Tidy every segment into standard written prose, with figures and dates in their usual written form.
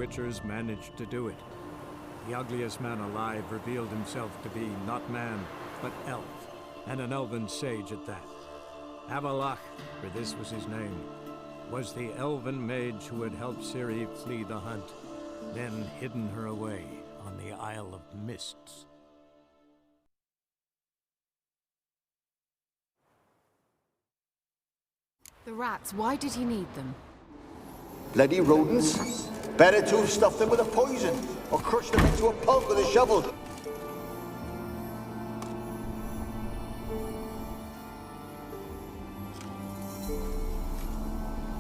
Witchers managed to do it. The ugliest man alive revealed himself to be not man, but elf, and an elven sage at that. Avalach, for this was his name, was the elven mage who had helped Ciri flee the hunt, then hidden her away on the Isle of Mists. The rats, why did he need them? Bloody rodents. Better to stuff them with a poison, or crush them into a pulp with a shovel.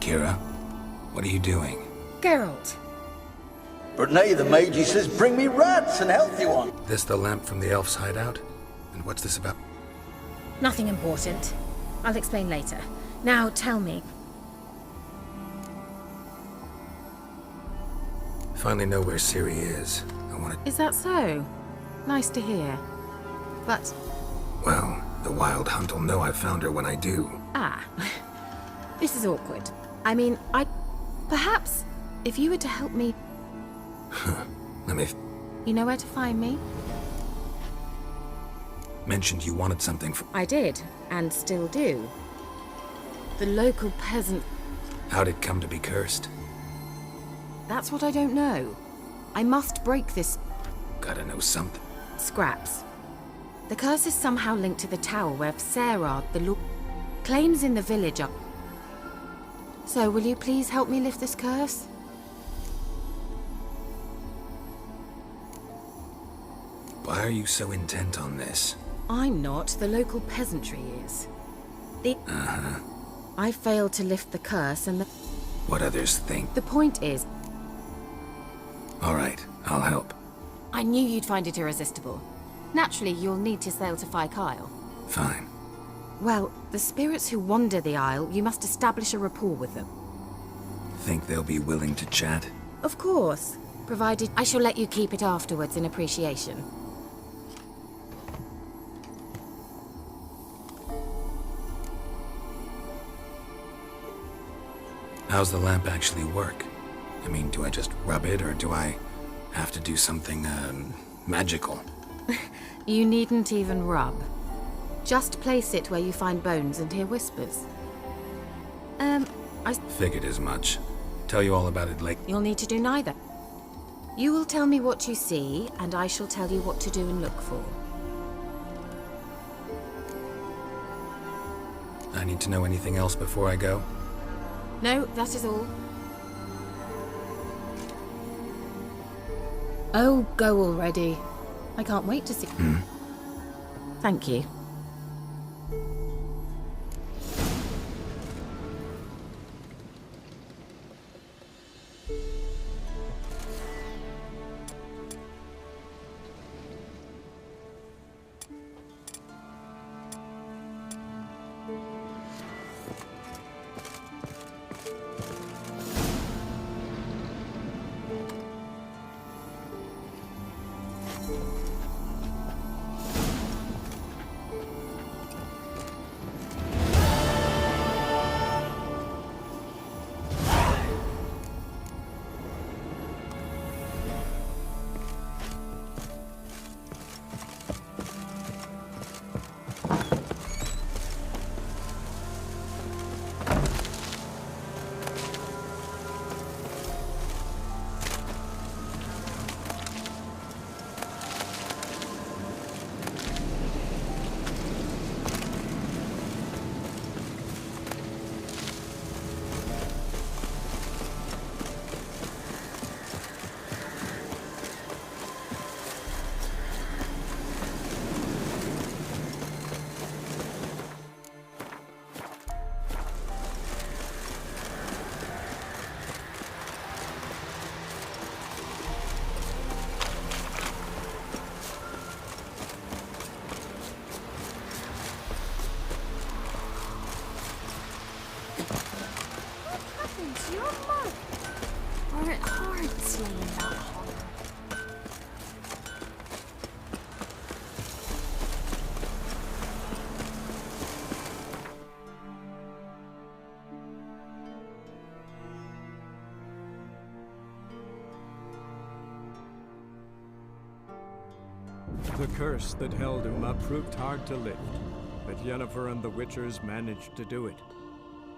Kira, what are you doing? Geralt. But now the mage, he says, bring me rats and healthy one. This the lamp from the elf's hideout? And what's this about? Nothing important. I'll explain later. Now tell me. Finally know where Ciri is. I want to... Is that so? Nice to hear. But... Well, the Wild Hunt will know I found her when I do. Ah. This is awkward. I mean, Perhaps, if you were to help me... Let me... You know where to find me? Mentioned you wanted something from... I did, and still do. The local peasant... How'd it come to be cursed? That's what I don't know. I must break this... Gotta know something. Scraps. The curse is somehow linked to the tower where Sarah, the Lord, claims in the village are... So, will you please help me lift this curse? Why are you so intent on this? I'm not. The local peasantry is. Uh-huh. I failed to lift the curse and the... What others think. The point is... All right, I'll help. I knew you'd find it irresistible. Naturally, you'll need to sail to Kyle. Fine. Well, the spirits who wander the Isle, you must establish a rapport with them. Think they'll be willing to chat? Of course. Provided I shall let you keep it afterwards in appreciation. How's the lamp actually work? I mean, do I just rub it, or do I have to do something, magical? You needn't even rub. Just place it where you find bones and hear whispers. I... Figured as much. Tell you all about it later. You'll need to do neither. You will tell me what you see, and I shall tell you what to do and look for. I need to know anything else before I go? No, that is all. Oh, go already. I can't wait to see... Thank you. The curse that held Uma proved hard to lift, but Yennefer and the Witchers managed to do it.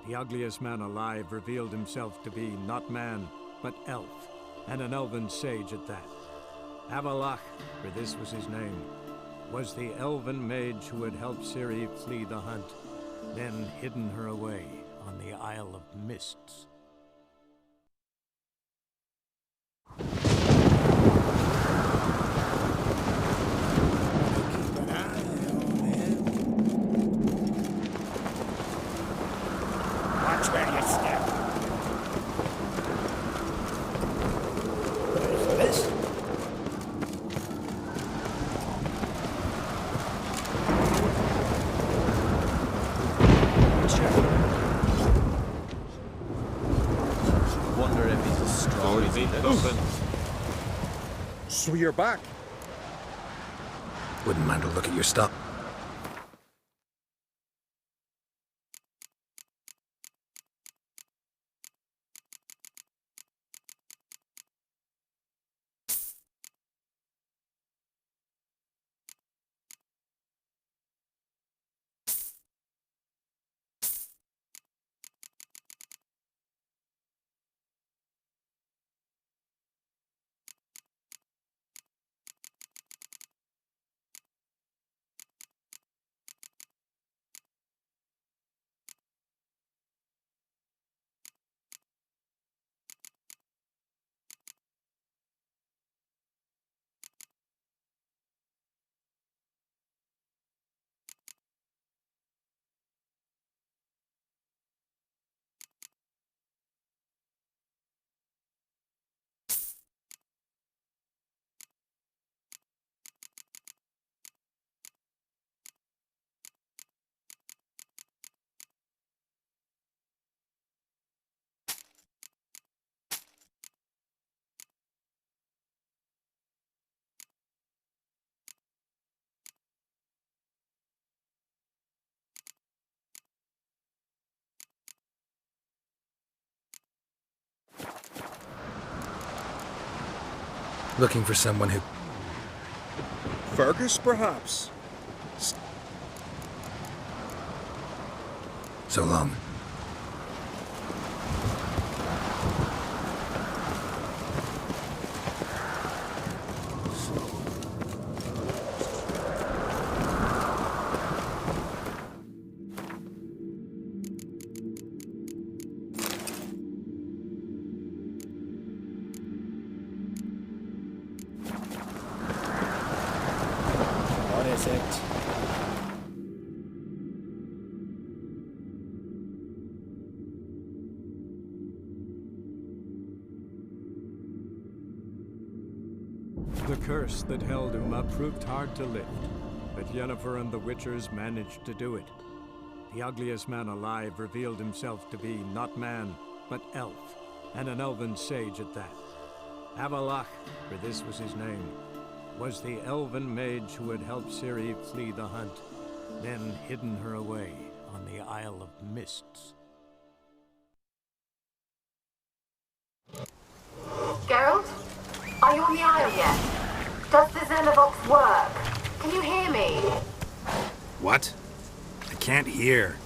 The ugliest man alive revealed himself to be not man, but elf, and an elven sage at that. Avalach, for this was his name, was the elven mage who had helped Ciri flee the hunt, then hidden her away on the Isle of Mists. Watch where you step. There's this. Wonder if he's as strong as he looks. So you're back. Wouldn't mind a look at your stuff. Looking for someone who... Fergus, perhaps? So long. What is it? The curse that held Uma proved hard to lift, but Yennefer and the Witchers managed to do it. The ugliest man alive revealed himself to be not man, but elf, and an elven sage at that. Avalach, for this was his name, was the elven mage who had helped Ciri flee the hunt, then hidden her away on the Isle of Mists. Geralt? Are you on the Isle yet? Does the Xenovox work? Can you hear me? What? I can't hear.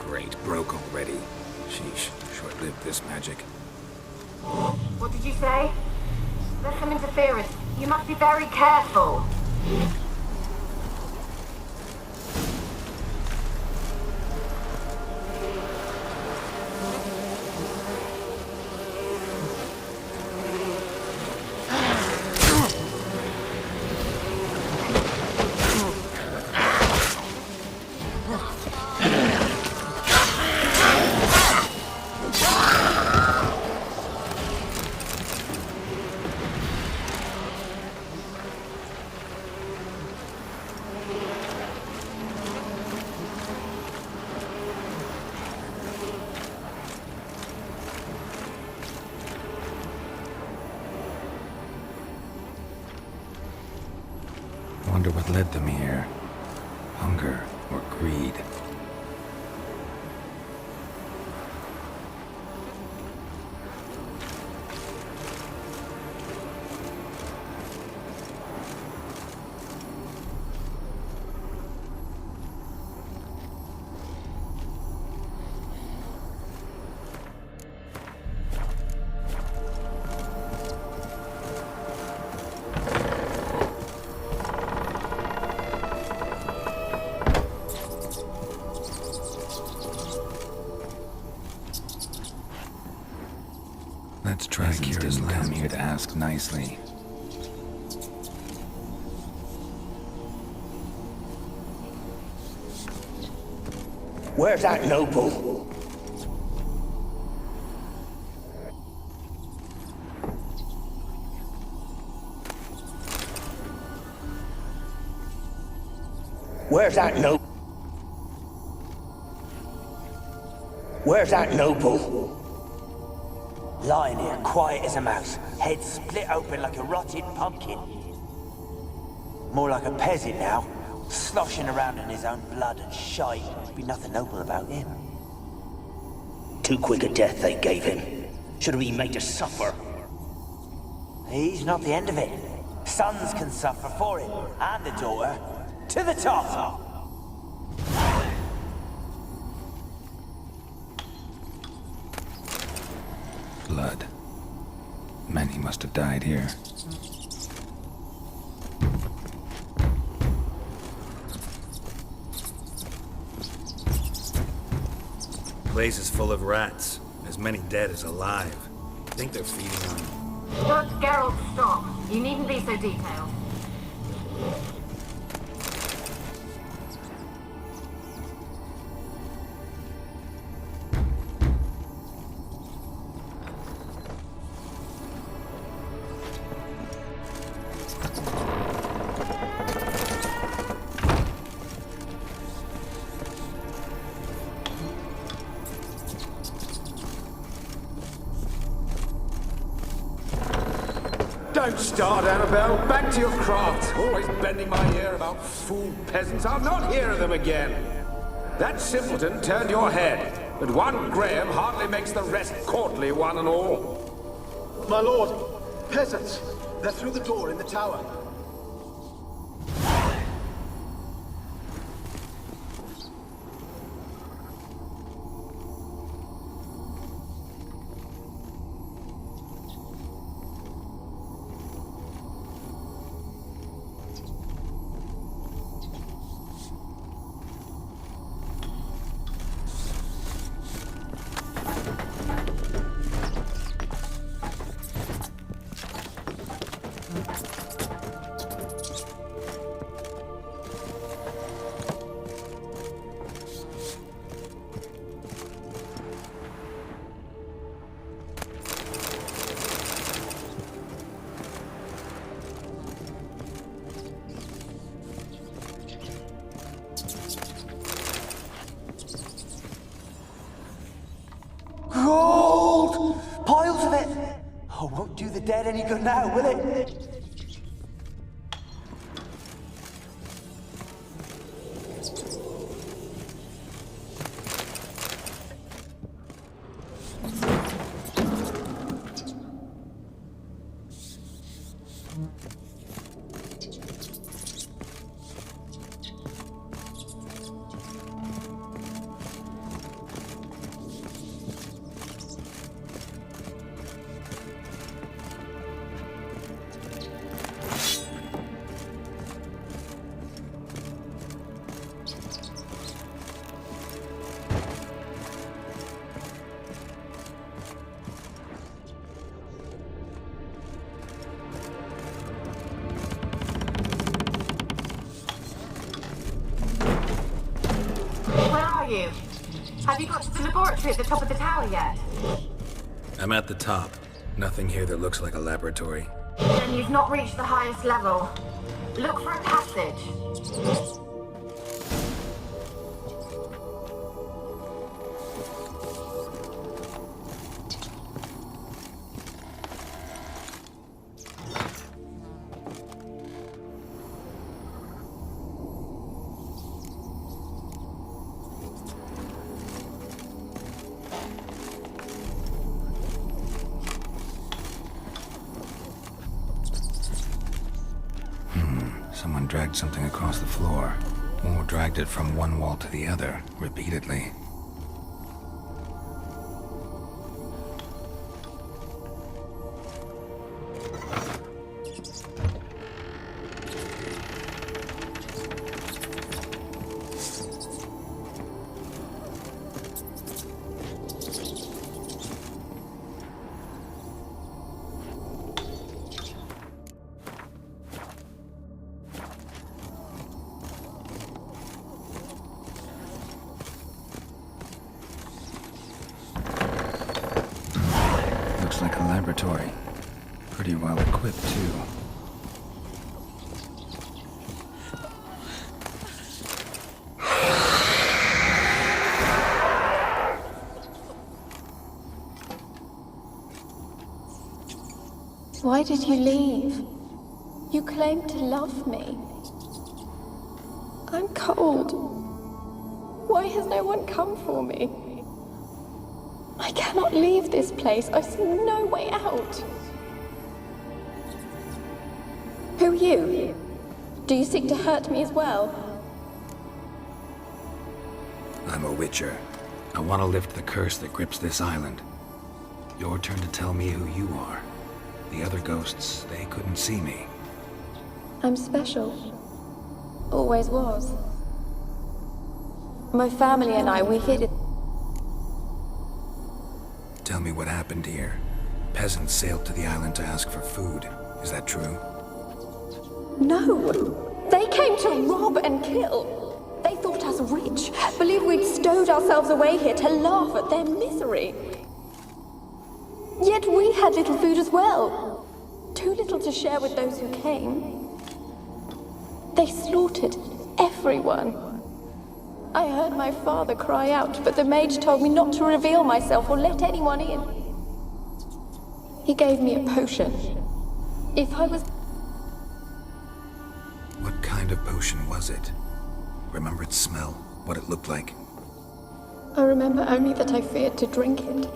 Great, broke already. Sheesh, short-lived this magic. What did you say? There's some interference. You must be very careful. Wonder what led them here. Hunger or greed? Let's try Kira's lamb here to ask nicely. Where's that noble? Where's that noble? Where's that noble? Lying here, quiet as a mouse, head split open like a rotted pumpkin. More like a peasant now, sloshing around in his own blood and shite. Be nothing noble about him. Too quick a death they gave him. Should have been made to suffer. He's not the end of it. Sons can suffer for him, and the daughter. To the top! Blood. Many must have died here. Place is full of rats. As many dead as alive. I think they're feeding on... But Geralt, stop. You needn't be so detailed. Don't start, Annabelle. Back to your craft. Always bending my ear about fool peasants. I'll not hear of them again. That simpleton turned your head, but one Graham hardly makes the rest courtly, one and all. My lord, peasants. They're through the door in the tower. Gold! Piles of it! Oh, won't do the dead any good now, will it? You? Have you got to the laboratory at the top of the tower yet? I'm at the top. Nothing here that looks like a laboratory. Then you've not reached the highest level. Look for a passage. dragged something across the floor, or dragged it from one wall to the other, repeatedly. Like a laboratory. Pretty well equipped, too. Why did you leave? You claimed to love me. I'm cold. Why has no one come for me? I cannot leave this place. I see no way out. Who are you? Do you seek to hurt me as well? I'm a witcher. I want to lift the curse that grips this island. Your turn to tell me who you are. The other ghosts, they couldn't see me. I'm special. Always was. My family and I, we hid it. Tell me what happened here. Peasants sailed to the island to ask for food. Is that true? No! They came to rob and kill. They thought us rich, believed we'd stowed ourselves away here to laugh at their misery. Yet we had little food as well. Too little to share with those who came. They slaughtered everyone. I heard my father cry out, but the mage told me not to reveal myself or let anyone in. He gave me a potion. If I was... What kind of potion was it? Remember its smell? What it looked like? I remember only that I feared to drink it.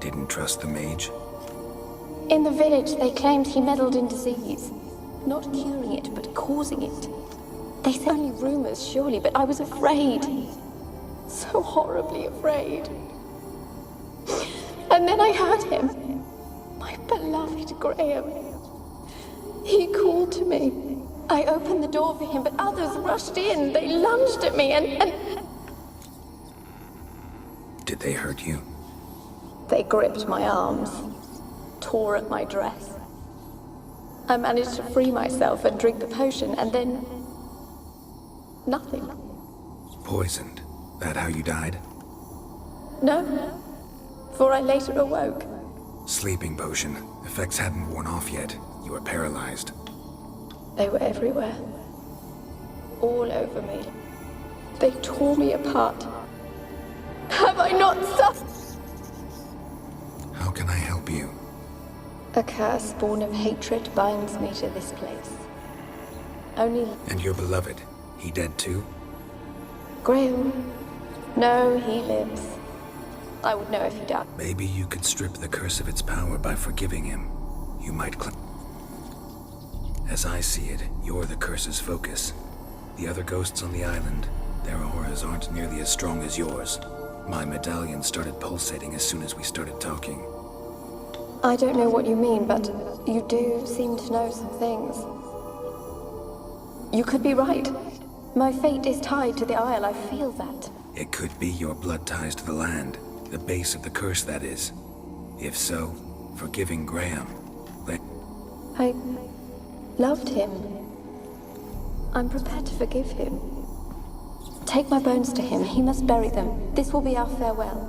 Didn't trust the mage? In the village, they claimed he meddled in disease. Not curing it, but causing it. They said only rumors, surely, but I was afraid. So horribly afraid. And then I heard him. My beloved Graham. He called to me. I opened the door for him, but others rushed in. They lunged at me and... Did they hurt you? They gripped my arms, tore at my dress. I managed to free myself and drink the potion, and then... nothing. Poisoned? That how you died? No, for I later awoke. Sleeping potion. Effects hadn't worn off yet. You were paralyzed. They were everywhere. All over me. They tore me apart. Have I not suffered? How can I help you? A curse born of hatred binds me to this place. Only... And your beloved, he dead too? Graham? No, he lives. I would know if he died. Maybe you could strip the curse of its power by forgiving him. You might As I see it, you're the curse's focus. The other ghosts on the island, their auras aren't nearly as strong as yours. My medallion started pulsating as soon as we started talking. I don't know what you mean, but you do seem to know some things. You could be right. My fate is tied to the Isle, I feel that. It could be your blood ties to the land, the base of the curse, that is. If so, forgiving Graham, I loved him. I'm prepared to forgive him. Take my bones to him. He must bury them. This will be our farewell.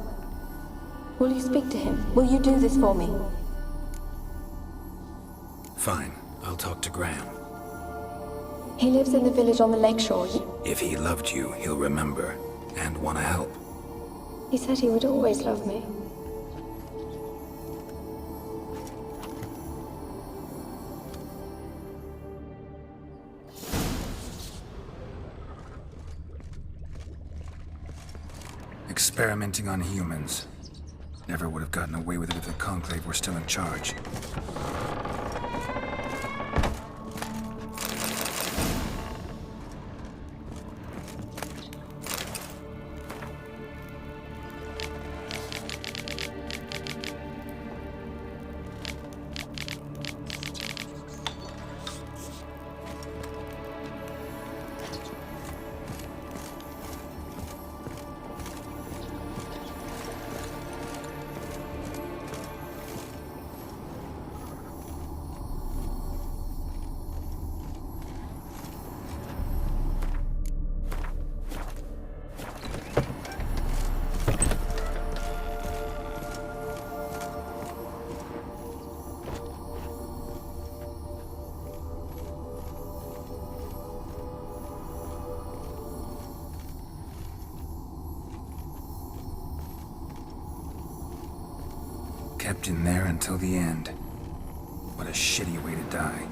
Will you speak to him? Will you do this for me? Fine. I'll talk to Graham. He lives in the village on the lakeshore. If he loved you, he'll remember and want to help. He said he would always love me. Experimenting on humans. Never would have gotten away with it if the Conclave were still in charge. Kept in there until the end. What a shitty way to die.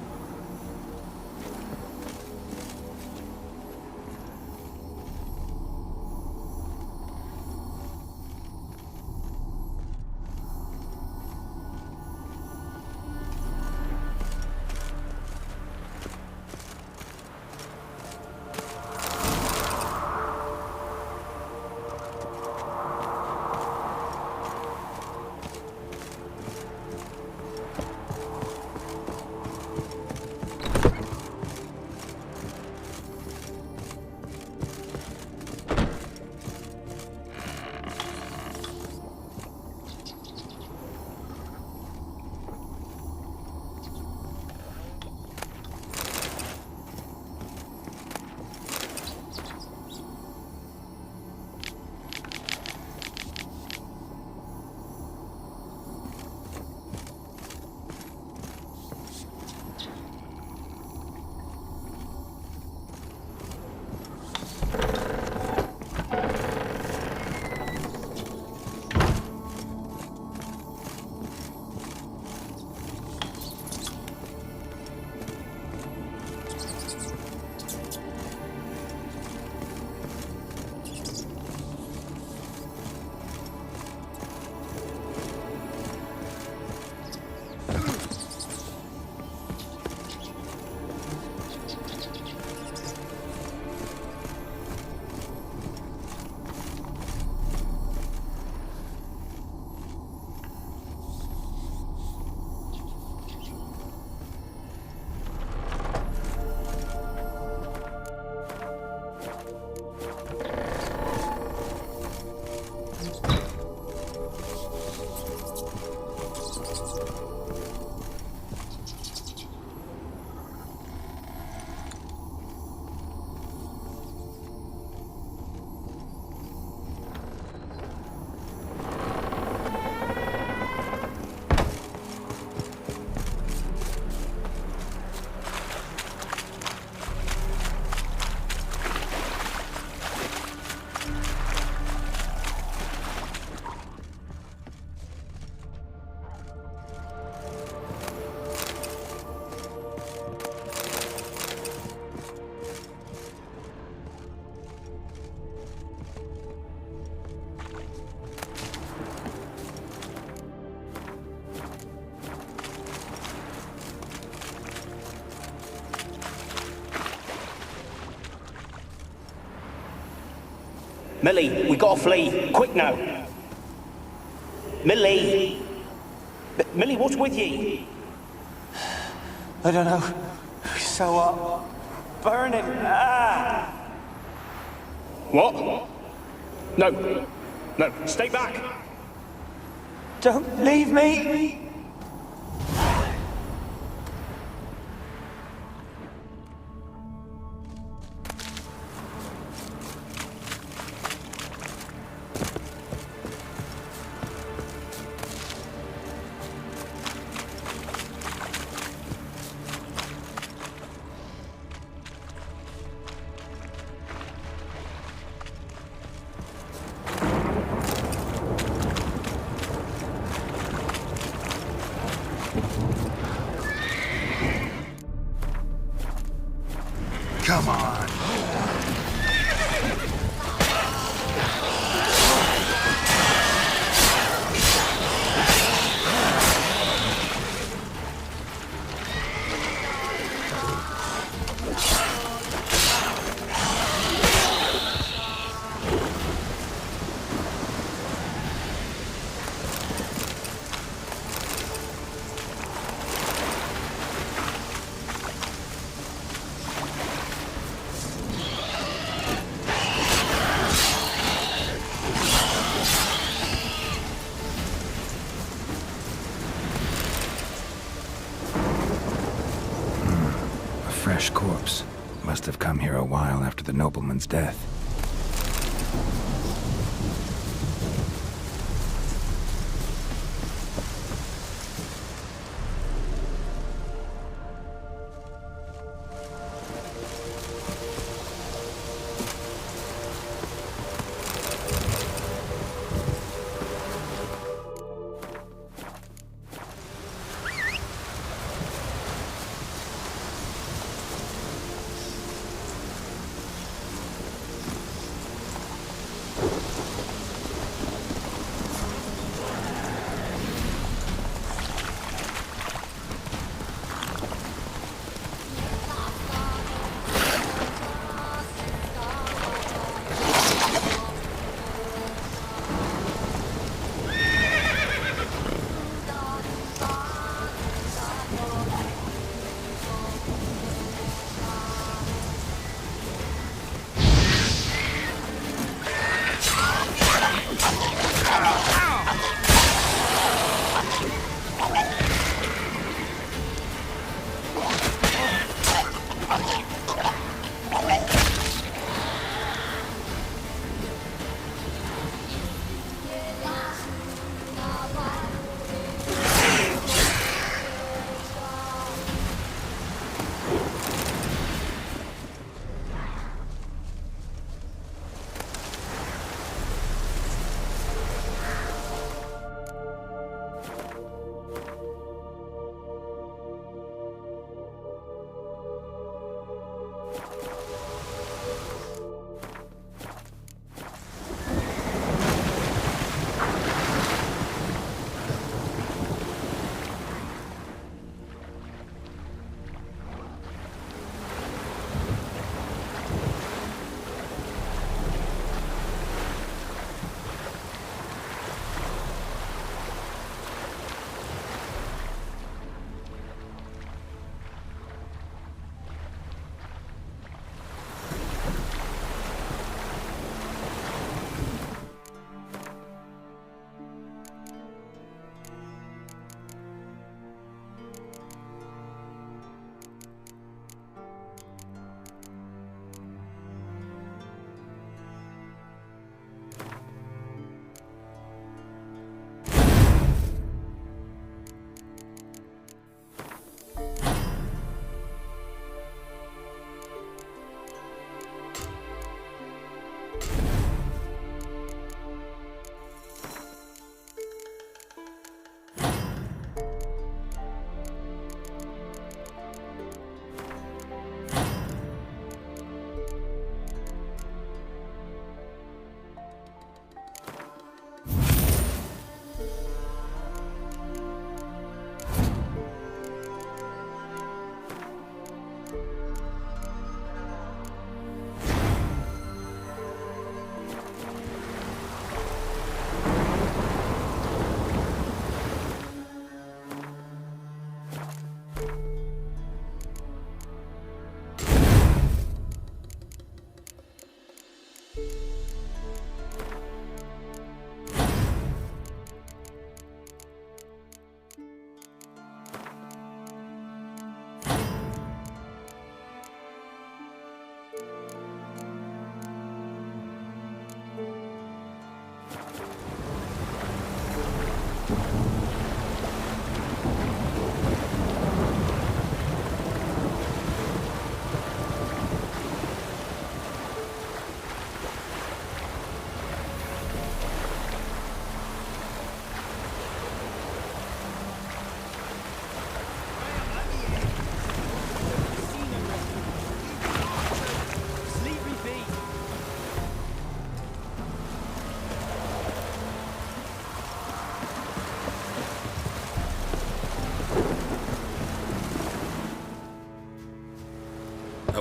Millie, we gotta flee. Quick now. Millie! Millie, what's with ye? I don't know. So burning. Ah! What? No. No, stay back. Don't leave me! Come on. Fresh corpse. Must have come here a while after the nobleman's death.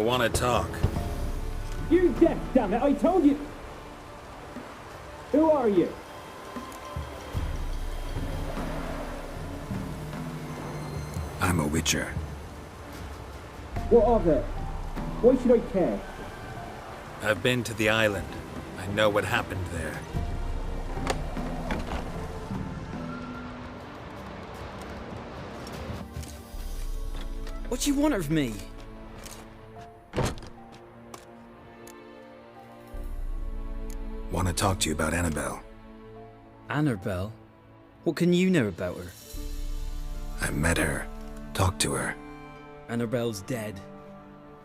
want to talk. You deaf, damn it! I told you. Who are you? I'm a witcher. What of it? Why should I care? I've been to the island. I know what happened there. What do you want of me? Want to talk to you about Annabelle. Annabelle? What can you know about her? I met her. Talked to her. Annabelle's dead.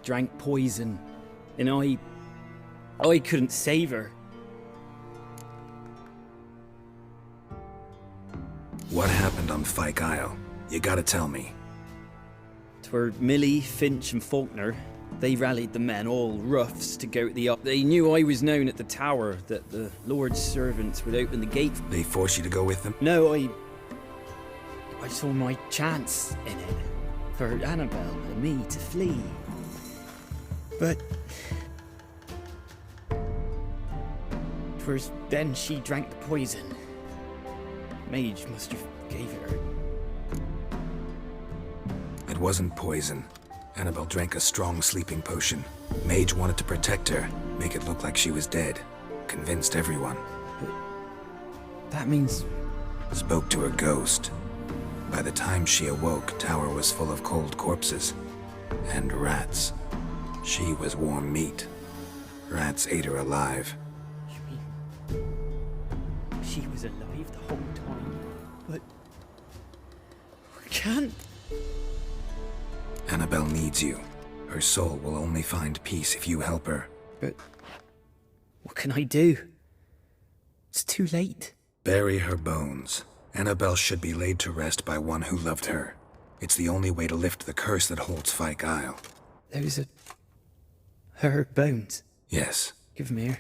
Drank poison. And I couldn't save her. What happened on Fyke Isle? You gotta tell me. 'Twere Millie, Finch and Faulkner. They rallied the men, all roughs, to go to the up. They knew I was known at the tower, that the Lord's servants would open the gate. They forced you to go with them? No, I saw my chance in it. For Annabelle and me to flee. But 'twas then she drank the poison. Mage must have gave it her. It wasn't poison. Annabelle drank a strong sleeping potion. Mage wanted to protect her, make it look like she was dead. Convinced everyone. But that means... Spoke to her ghost. By the time she awoke, tower was full of cold corpses. And rats. She was warm meat. Rats ate her alive. You mean... she was alive the whole time? But... I can't... Annabelle needs you. Her soul will only find peace if you help her. But... what can I do? It's too late. Bury her bones. Annabelle should be laid to rest by one who loved her. It's the only way to lift the curse that holds Fyke Isle. Those are... her bones? Yes. Give 'em here.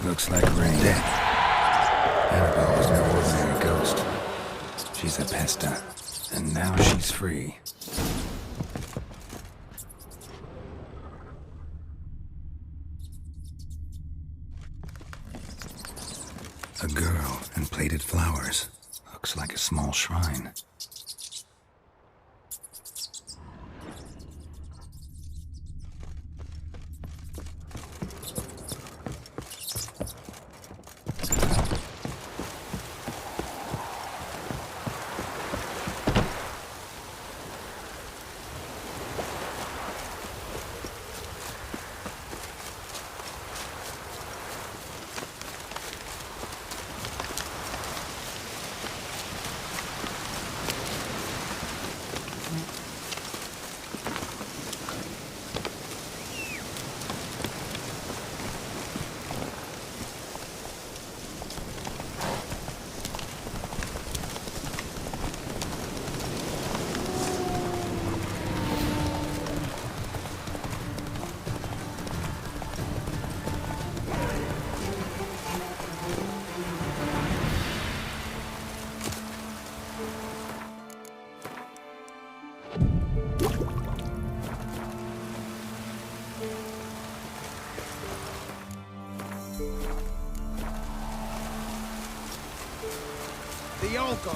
Looks like rain. Annabelle was no ordinary ghost. She's a pesta, and now she's free. A girl and plated flowers. Looks like a small shrine.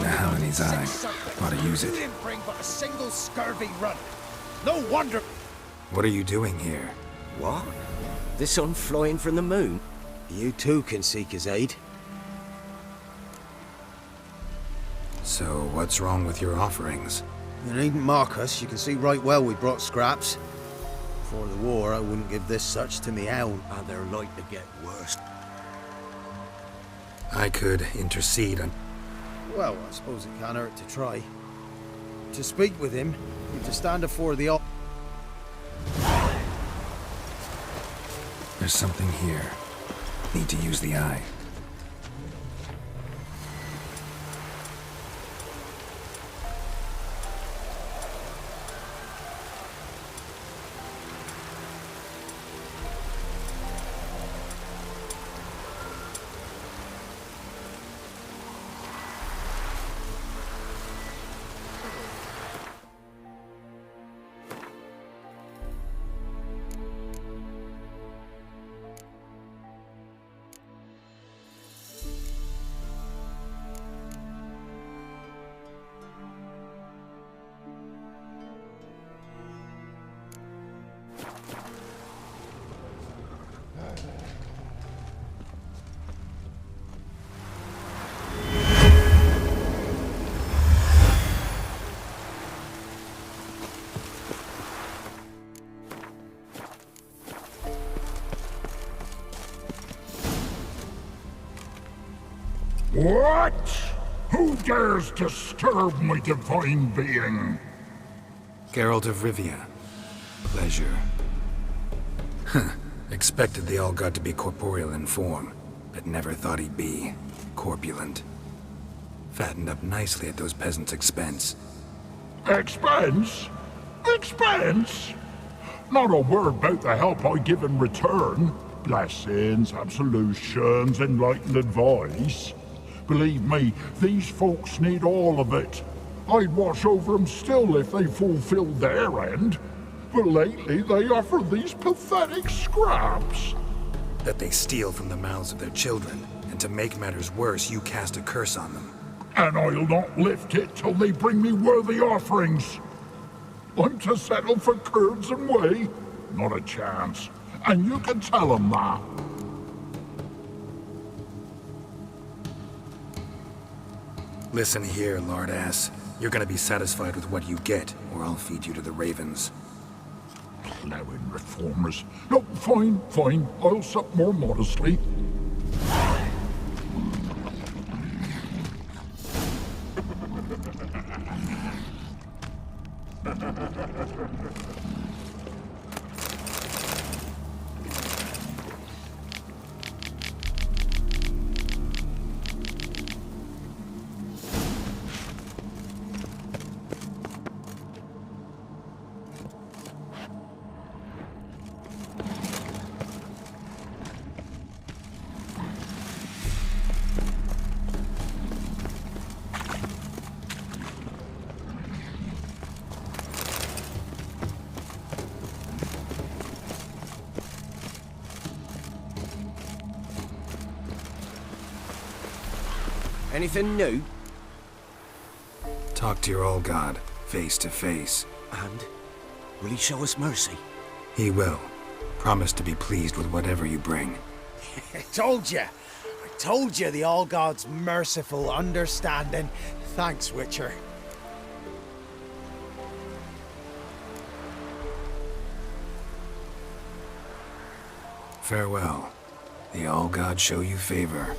Now in his eye. Ought to use it. Didn't bring but a single scurvy run. No wonder. What are you doing here? What? The sun flying from the moon? You too can seek his aid. So, what's wrong with your offerings? You needn't mock us. You can see right well we brought scraps. Before the war, I wouldn't give this such to me own. And they're like to get worse. I could intercede on... Well, I suppose it can't hurt to try. To speak with him, you've to stand afore the altar. There's There's something here. Need to use the eye. What? Who dares disturb my divine being? Geralt of Rivia. Pleasure. Expected the All-God to be corporeal in form, but never thought he'd be corpulent. Fattened up nicely at those peasants' expense. Expense? Expense? Not a word about the help I give in return. Blessings, absolutions, enlightened advice. Believe me, these folks need all of it. I'd watch over them still if they fulfilled their end. But lately they offer these pathetic scraps. That they steal from the mouths of their children, and to make matters worse, you cast a curse on them. And I'll not lift it till they bring me worthy offerings. I'm to settle for curds and whey? Not a chance. And you can tell them that. Listen here, Lord Ass. You're gonna be satisfied with what you get, or I'll feed you to the ravens. Plowing reformers. No, fine, fine. I'll sup more modestly. Anything new? Talk to your All-God, face to face. And? Will he show us mercy? He will. Promise to be pleased with whatever you bring. I told you the All-God's merciful, understanding. Thanks, Witcher. Farewell. The All-God show you favor.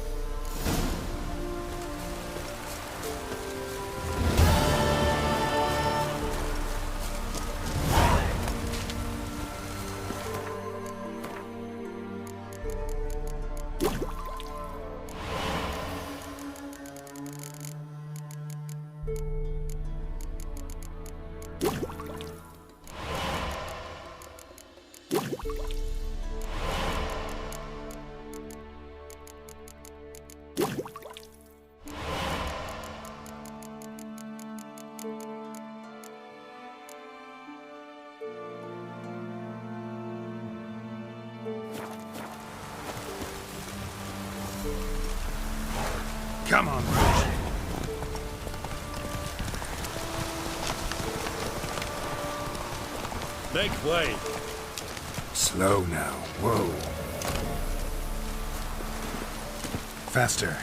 Come on, Rouge. Make way. Slow now. Whoa. Faster.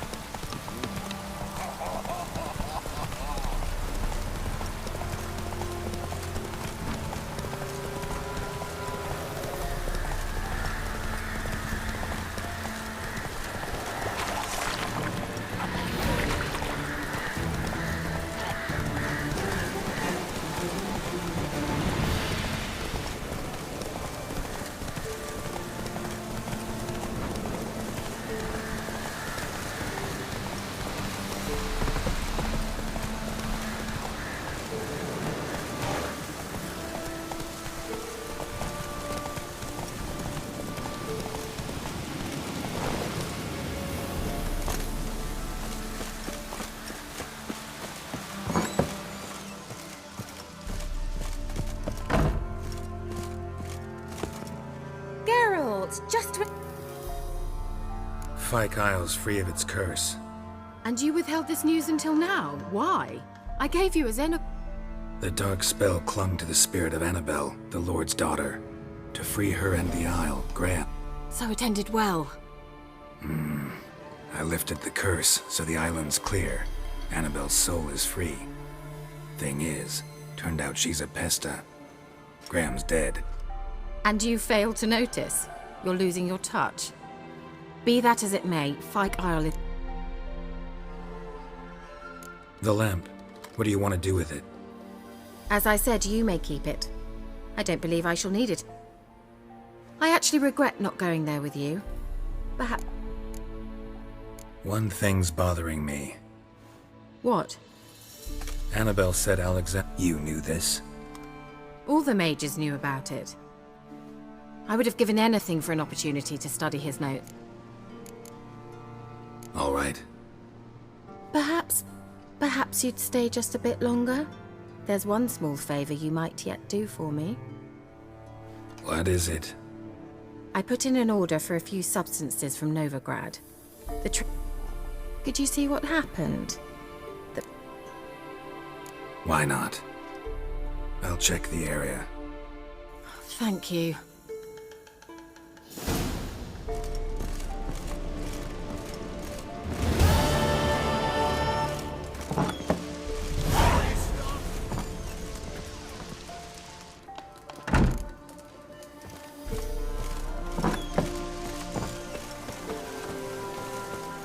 Fyke Isle's free of its curse. And you withheld this news until now? Why? I gave you a The dark spell clung to the spirit of Annabelle, the Lord's daughter. To free her and the Isle, Graham. So it ended well. I lifted the curse, so the island's clear. Annabelle's soul is free. Thing is, turned out she's a pesta. Graham's dead. And you failed to notice? You're losing your touch. Be that as it may, Fyke Isle is... The lamp. What do you want to do with it? As I said, you may keep it. I don't believe I shall need it. I actually regret not going there with you. Perhaps... One thing's bothering me. What? Annabelle said Alexander... You knew this? All the mages knew about it. I would have given anything for an opportunity to study his note. All right. Perhaps you'd stay just a bit longer? There's one small favor you might yet do for me. What is it? I put in an order for a few substances from Novigrad. Could you see what happened? Why not? I'll check the area. Thank you.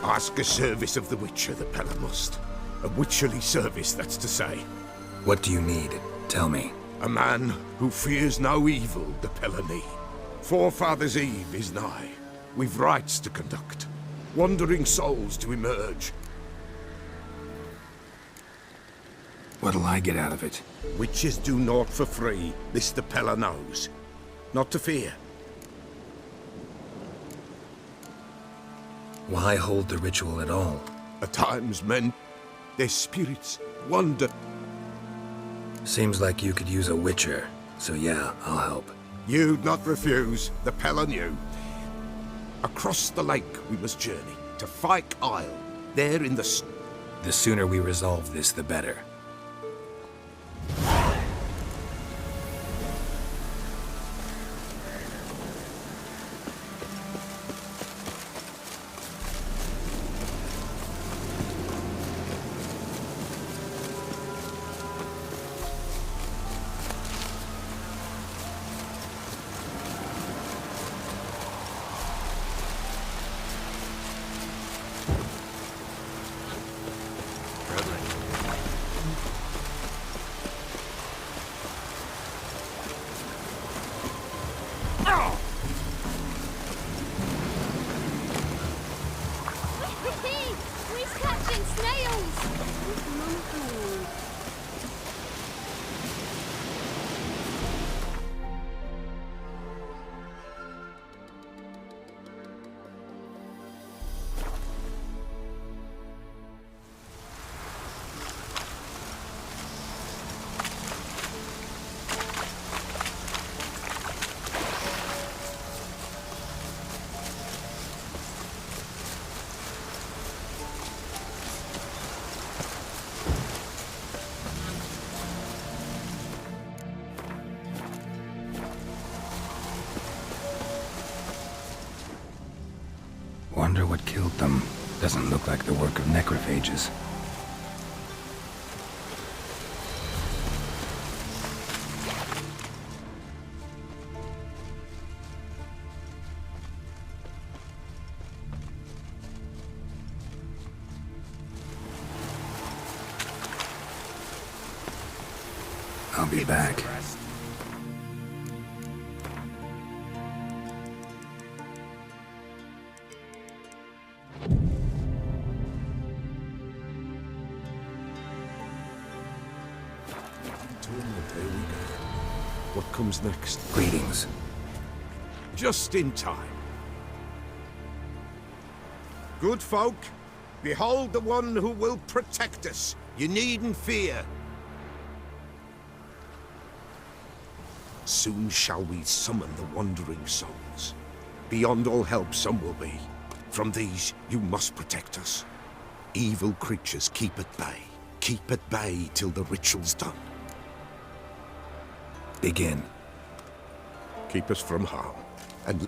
Ask a service of the Witcher, the Pella must. A witcherly service, that's to say. What do you need? Tell me. A man who fears no evil, the Pella need. Forefathers' Eve is nigh. We've rites to conduct. Wandering souls to emerge. What'll I get out of it? Witches do naught for free, this the Pella knows. Not to fear. Why hold the ritual at all? At times men, their spirits wander. Seems like you could use a witcher, so yeah, I'll help. You'd not refuse, the Pella knew. Across the lake we must journey, to Fyke Isle, there in the... The sooner we resolve this, the better. Wonder what killed them. Doesn't look like the work of necrophages. I'll be back. What comes next? Greetings. Just in time. Good folk, behold the one who will protect us. You needn't fear. Soon shall we summon the wandering souls. Beyond all help some will be. From these, you must protect us. Evil creatures keep at bay. Keep at bay till the ritual's done. Begin. Keep us from harm, and...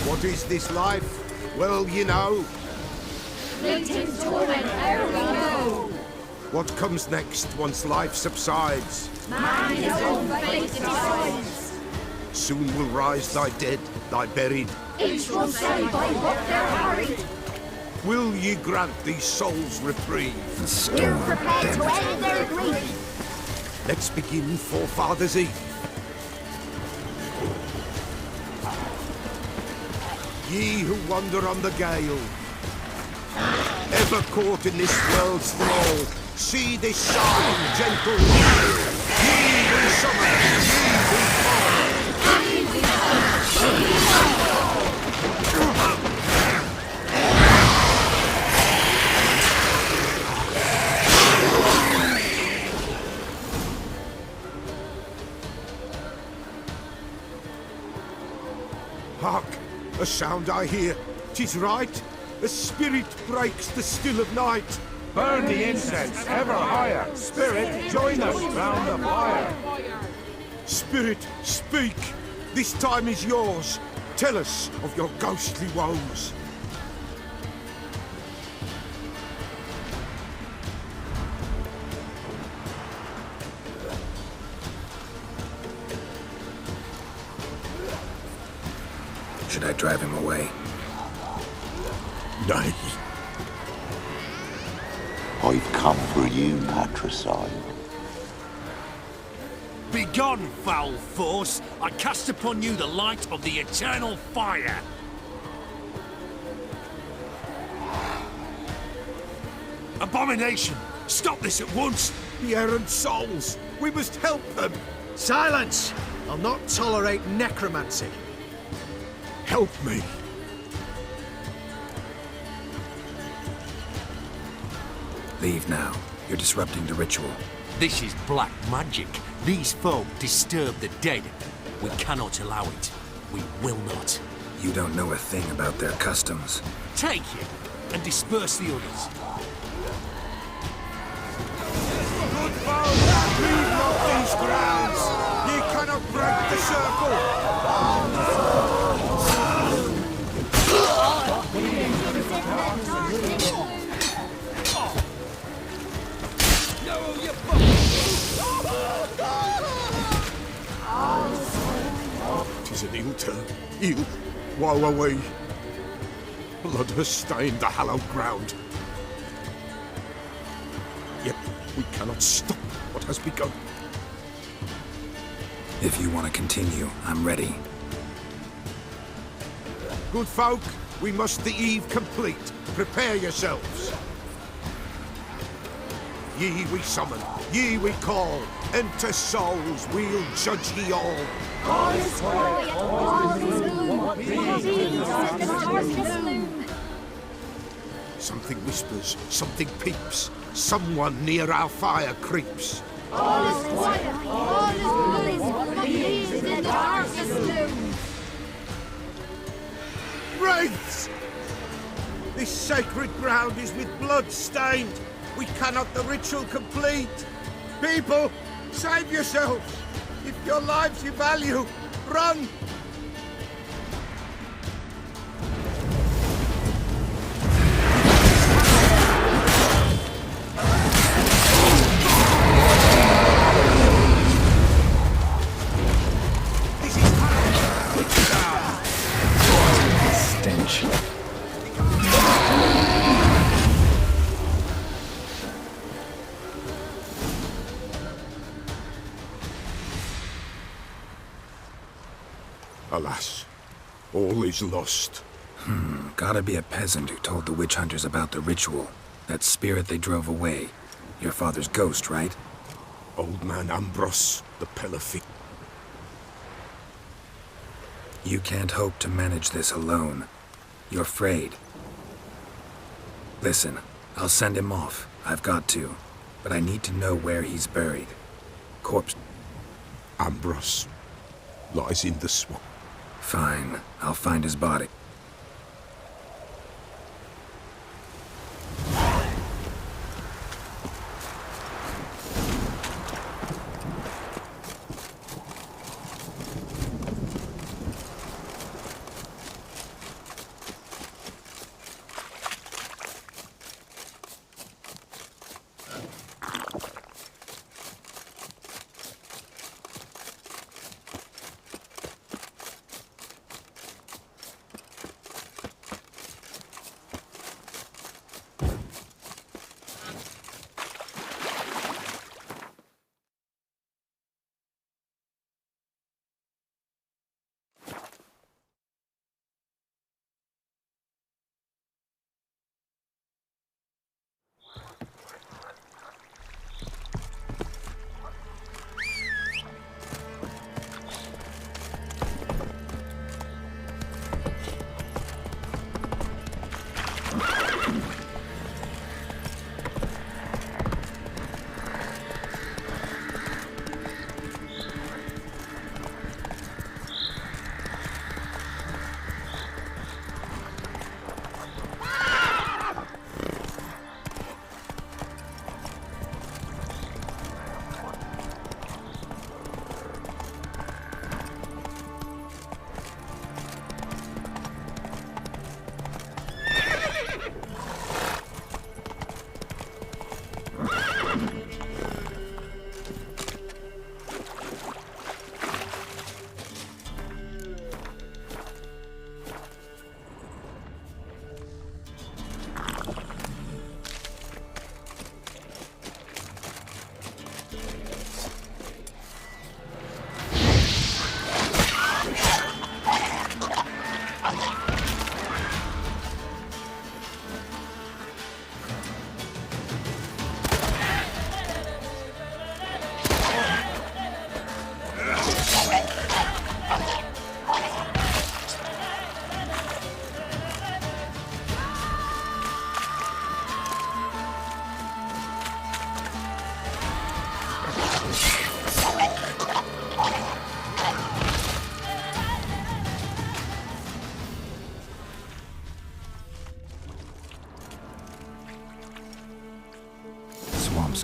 What is this life? Well, you know. Fleeting torment, ere we go. What comes next once life subsides? Man his own fate decides. Soon will rise thy dead, thy buried. Each will say by what they're harried. Will ye grant these souls reprieve? We're prepared to end their grief. Let's begin Forefathers' Eve. Ye who wander on the gale, ever caught in this world's thrall, see this sign, gentle wail. Ye who summon, ye who fall. Hark! A sound I hear. 'Tis right. A spirit breaks the still of night. Burn the incense ever higher. Spirit, join us round the fire. Spirit, speak. This time is yours. Tell us of your ghostly woes. Should I drive him away? Nay. I've come for you, patricide. Begone, foul force! I cast upon you the light of the eternal fire! Abomination! Stop this at once! The errant souls! We must help them! Silence! I'll not tolerate necromancy. Help me! Leave now. You're disrupting the ritual. This is black magic. These folk disturb the dead. We cannot allow it. We will not. You don't know a thing about their customs. Take him and disperse the others. Good folk, leave not these grounds! Ye cannot break the circle! Tis an ill turn. Ill. Woe away. Blood has stained the hallowed ground. Yet we cannot stop what has begun. If you want to continue, I'm ready. Good folk, we must the eve complete. Prepare yourselves. Ye we summon, ye we call. Enter souls, we'll judge ye all. All is quiet, all is gloom. Something whispers, something peeps. Someone near our fire creeps. All is quiet, all is gloom. What leaves in the darkest gloom? Wraiths! This sacred ground is with blood stained. We cannot the ritual complete. People, save yourselves. If your lives you value, run! Alas, all is lost. Gotta be a peasant who told the witch hunters about the ritual. That spirit they drove away. Your father's ghost, right? Old man Ambrose, the Pelophi. You can't hope to manage this alone. You're afraid. Listen, I'll send him off. I've got to. But I need to know where he's buried. Corpse... Ambrose. lies in the swamp. Fine. I'll find his body.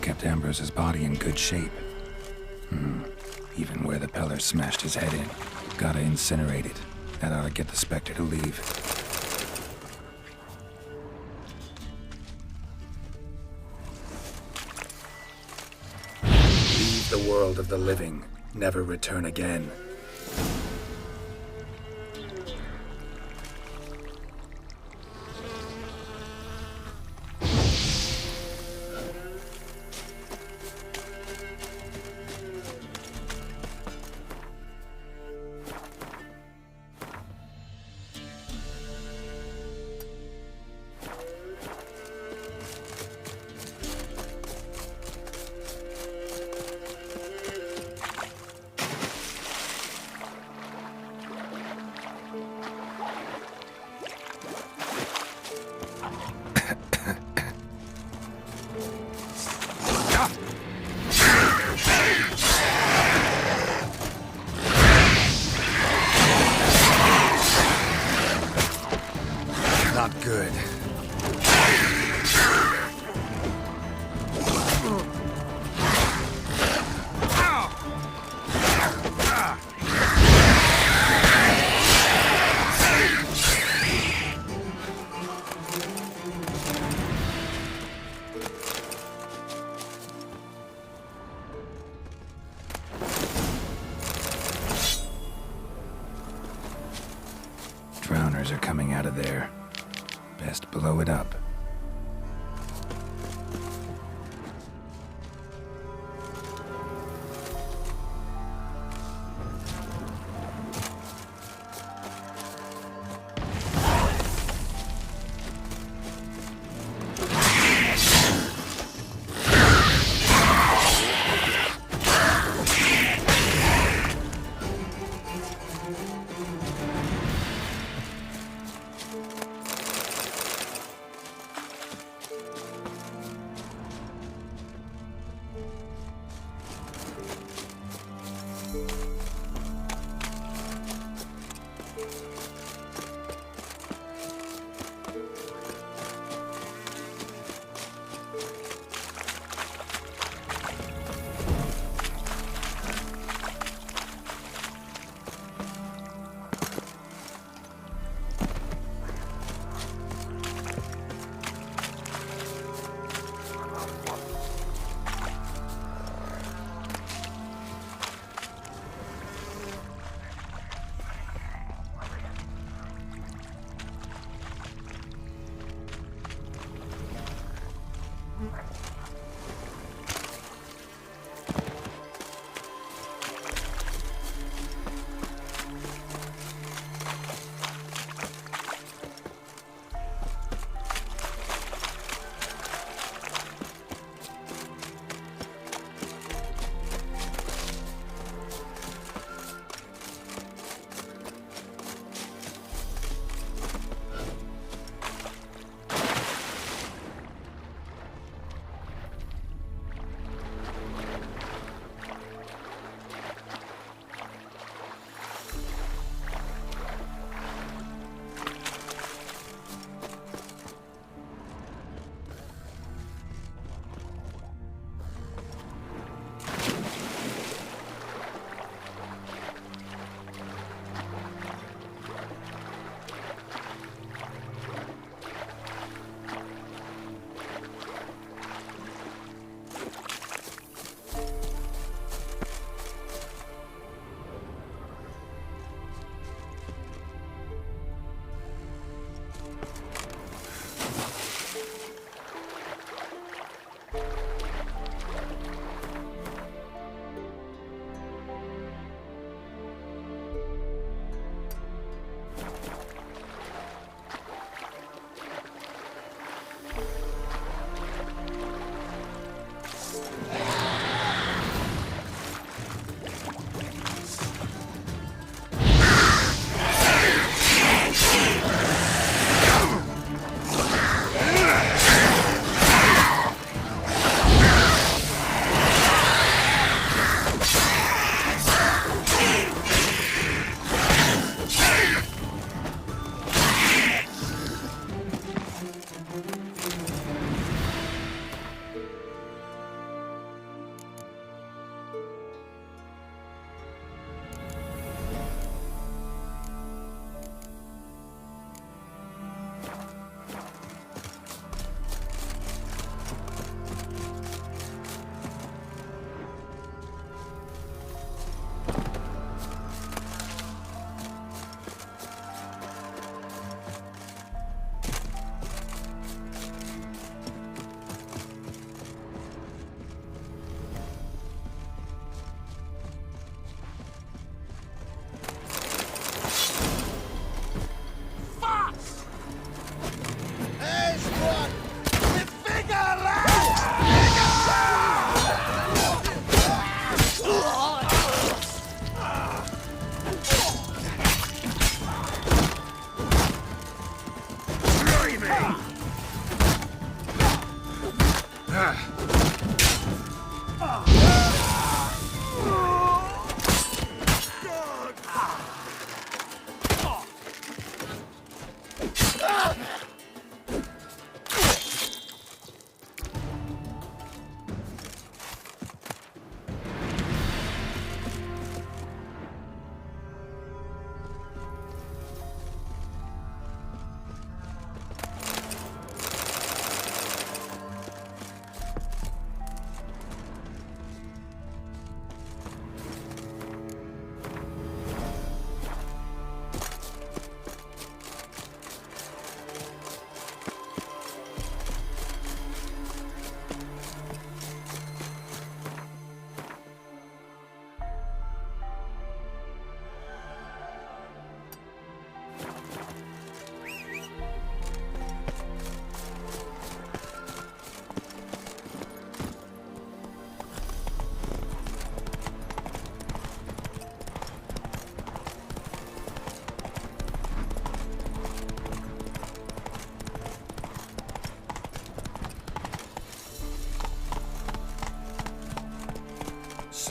Kept Ambrose's body in good shape. Even where the Peller smashed his head in. Gotta incinerate it. That ought to get the Spectre to leave. Leave the world of the living. Never return again. Not good. Drowners are coming out of there. Best blow it up.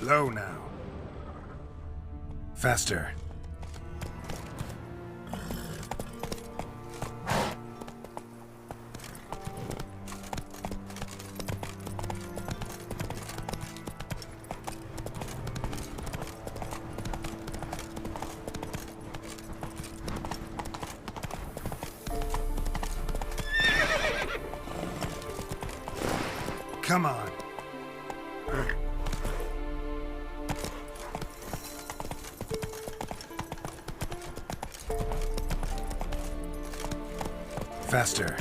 Slow now. Faster. Come on. Faster.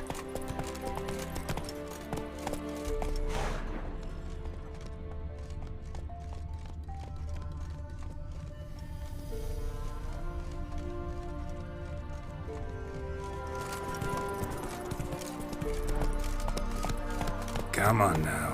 Come on now.